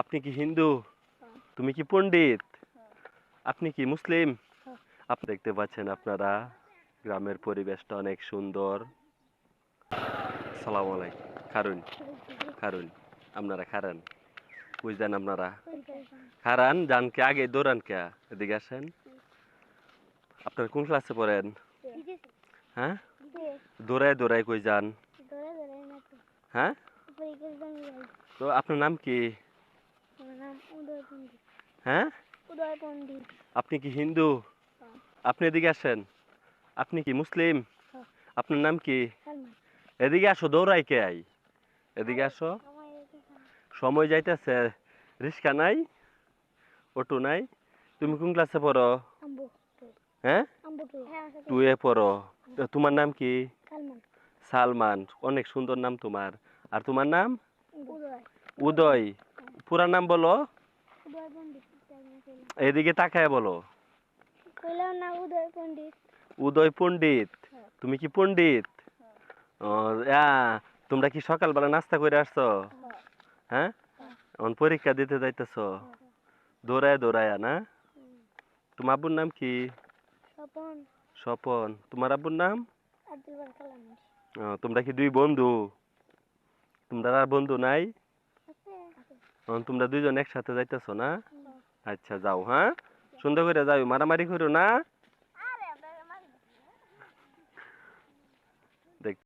আপনি কি হিন্দু? তুমি কি পণ্ডিত? আপনি কি মুসলিম? আপনি দেখতে পাচ্ছেন আপনারা গ্রামের পরিবেশটা অনেক সুন্দর। সালাম আলাইকুম। খারুন খারুন আপনারা খারান বুঝলেন আপনারা খারান যান কে আগে দৌড়ান কে এদিকে আসেন। আপনারা কোন ক্লাসে পড়েন? হ্যাঁ, দৌড়ায় দৌড়ায় কই যান? হ্যাঁ, তো আপনার নাম কি? হ্যাঁ, আপনি কি হিন্দু? আপনি এদিকে আসেন। আপনি কি মুসলিম? আপনার নাম কি? এদিকে আসো, দৌড়াই কে আই? এদিকে আসো। সময় যাইতেছে, রিস্কা নাই, অটো নাই। তুমি কোন ক্লাসে পড়ো? হ্যাঁ, টুয়ে পড়ো। তো তোমার নাম কি? সালমান। অনেক সুন্দর নাম তোমার। আর তোমার নাম? উদয়। পুরা নাম বলো। এদিকে তাকায় বলো। উদয় পণ্ডিত। তুমি কি পণ্ডিত? ও, তোমরা কি সকালবেলা নাস্তা করে আসছো? হ্যাঁ, এখন পরীক্ষা দিতে যাইতেছো দৌড়ায় দৌড়ায় না? তোমার আব্বুর নাম কি? স্বপন। তোমার আব্বুর নাম? তোমরা কি দুই বন্ধু? তোমরা আর বন্ধু নাই? তোমরা দুইজন একসাথে যাইতেছো না? আচ্ছা যাও, হ্যাঁ, সুন্দর করে যাও, মারামারি করো না। দেখ